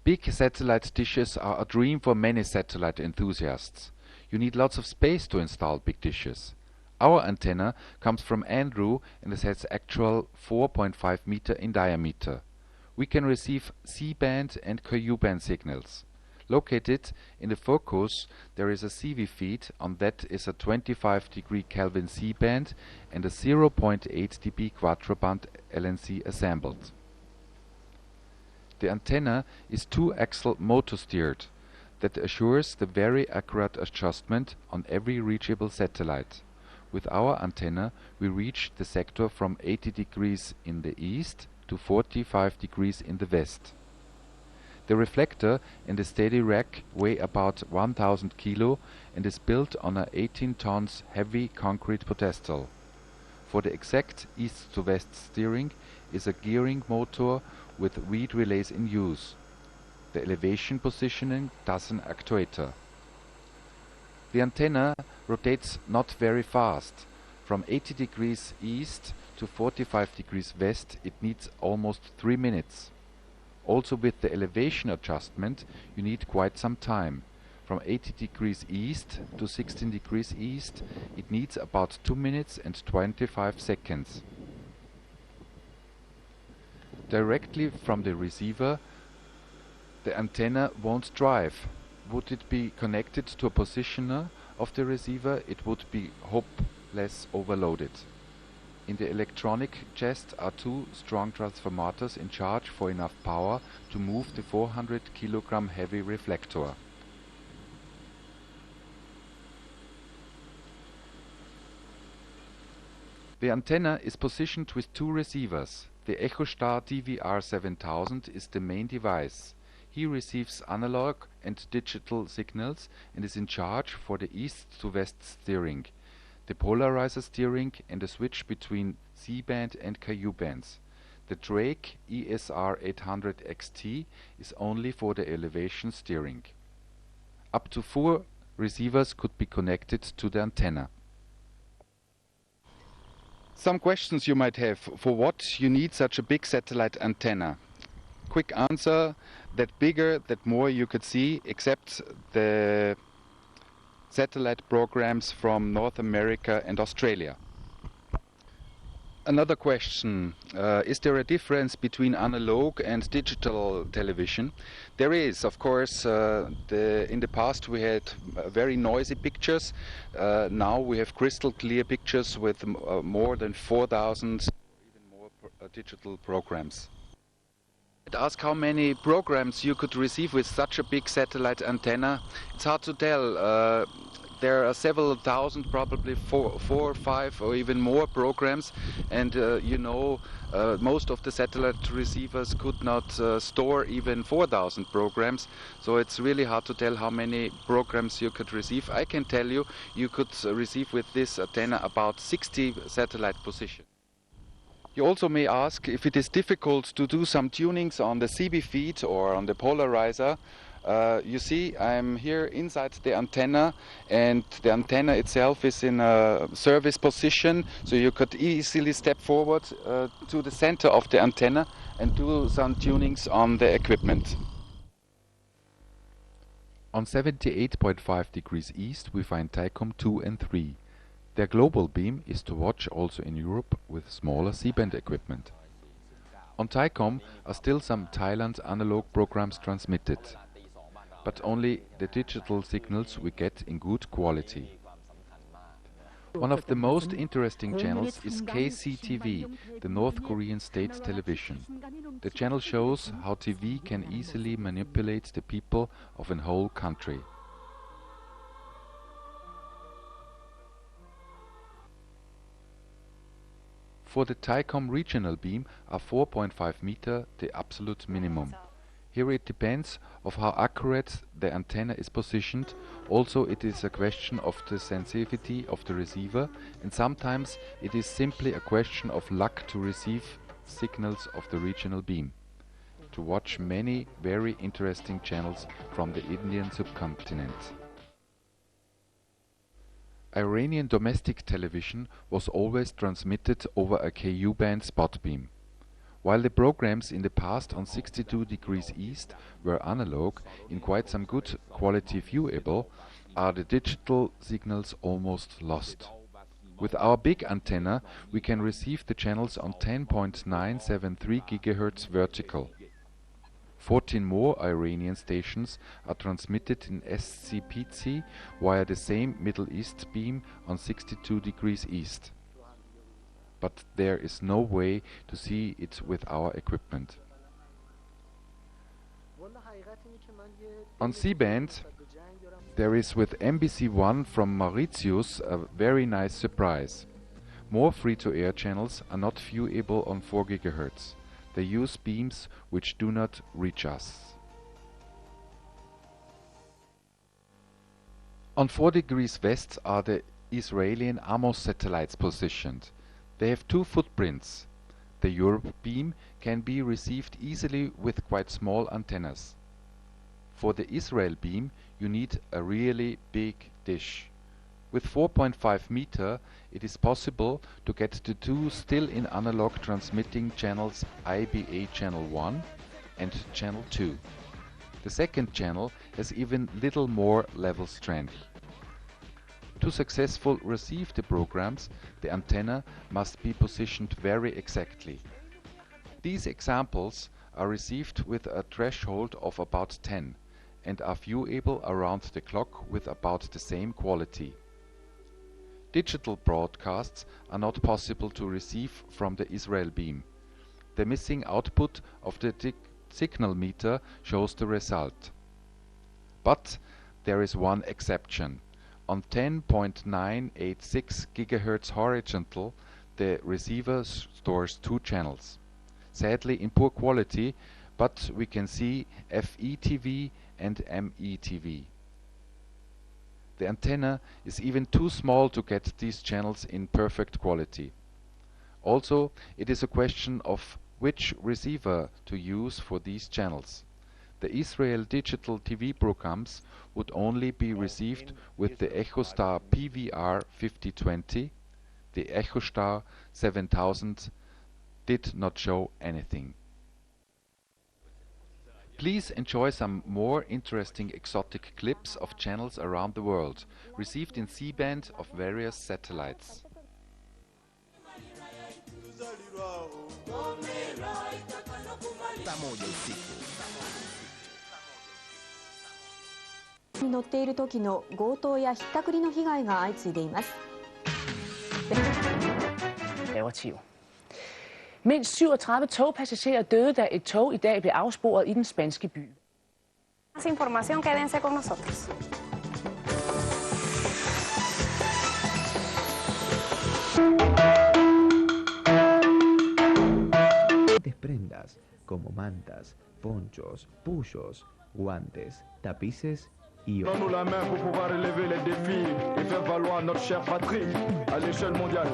Big satellite dishes are a dream for many satellite enthusiasts. You need lots of space to install big dishes. Our antenna comes from Andrew and it has actual 4.5 meter in diameter. We can receive C-band and Ku-band signals. Located in the focus there is a CV feed, on that is a 25° Kelvin C-band and a 0.8 dB quadroband LNC assembled. The antenna is two-axle motor-steered. That assures the very accurate adjustment on every reachable satellite. With our antenna we reach the sector from 80 degrees in the east to 45 degrees in the west. The reflector and the steady rack weigh about 1000 kilo and is built on a 18 tons heavy concrete pedestal. For the exact east to west steering is a gearing motor with reed relays in use. The elevation positioning does an actuator. The antenna rotates not very fast. From 80 degrees east to 45 degrees west it needs almost 3 minutes. Also with the elevation adjustment you need quite some time. From 80 degrees east to 16 degrees east it needs about 2 minutes and 25 seconds. Directly from the receiver the antenna won't drive. Would it be connected to a positioner of the receiver it would be hopeless overloaded. In the electronic chest are two strong transformators in charge for enough power to move the 400 kg heavy reflector. The antenna is positioned with two receivers. The EchoStar DVR 7000 is the main device. He receives analog and digital signals and is in charge for the east to west steering, the polarizer steering and the switch between C-band and Ku-bands. The Drake ESR 800 XT is only for the elevation steering. Up to 4 receivers could be connected to the antenna. Some questions you might have: for what you need such a big satellite antenna? Quick answer: that bigger, that more you could see, except the satellite programs from North America and Australia. Another question: is there a difference between analog and digital television? There is, of course. In the past we had very noisy pictures. Now we have crystal clear pictures with more than 4,000 or even more digital programs. I'd ask how many programs you could receive with such a big satellite antenna. It's hard to tell. There are several thousand, probably four or five or even more programs, and most of the satellite receivers could not store even 4,000 programs, so it's really hard to tell how many programs you could receive. I can tell you, you could receive with this antenna about 60 satellite positions. You also may ask if it is difficult to do some tunings on the CB feed or on the polarizer. You see, I'm here inside the antenna, and the antenna itself is in a service position, so you could easily step forward to the center of the antenna and do some tunings on the equipment. On 78.5 degrees east we find Thaicom 2 and 3. Their global beam is to watch also in Europe with smaller C-band equipment. On Thaicom are still some Thailand analog programs transmitted, but only the digital signals we get in good quality. One of the most interesting channels is KCTV, the North Korean state television. The channel shows how TV can easily manipulate the people of a whole country. For the Thaicom regional beam are 4.5 meter the absolute minimum. Here it depends of how accurate the antenna is positioned. Also it is a question of the sensitivity of the receiver, and sometimes it is simply a question of luck to receive signals of the regional beam. To watch many very interesting channels from the Indian subcontinent. Iranian domestic television was always transmitted over a Ku-band spot beam. While the programs in the past on 62 degrees east were analog, in quite some good quality viewable, are the digital signals almost lost. With our big antenna, we can receive the channels on 10.973 GHz vertical. 14 more Iranian stations are transmitted in SCPC via the same Middle East beam on 62 degrees east. But there is no way to see it with our equipment. On C-band, there is with MBC1 from Mauritius a very nice surprise. More free-to-air channels are not viewable on 4 GHz. They use beams which do not reach us. On 4 degrees west are the Israeli Amos satellites positioned. They have two footprints. The Europe beam can be received easily with quite small antennas. For the Israel beam you need a really big dish. With 4.5 meter it is possible to get the two still in analog transmitting channels IBA channel 1 and channel 2. The second channel has even little more level strength. To successfully receive the programs, the antenna must be positioned very exactly. These examples are received with a threshold of about 10 and are viewable around the clock with about the same quality. Digital broadcasts are not possible to receive from the Israel beam. The missing output of the signal meter shows the result. But there is one exception. On 10.986 GHz horizontal, the receiver stores two channels. Sadly in poor quality, but we can see FETV and METV. The antenna is even too small to get these channels in perfect quality. Also, it is a question of which receiver to use for these channels. The Israel digital TV programs would only be received with the EchoStar PVR 5020. The EchoStar 7000 did not show anything. Please enjoy some more interesting exotic clips of channels around the world, received in C-band of various satellites.に乗っている時の強盗やひったくりの被害が相次いでいます。Mindst 37 togpassagerer døde, da et tog i dag blev afsporet i den spanske by. Más información, quédense con nosotros. Prendas como mantas, ponchos, pullos, guantes, tapices y Donnons-nous la main pour pouvoir relever les défis et faire valoir notre chère patrie à l'échelle mondiale.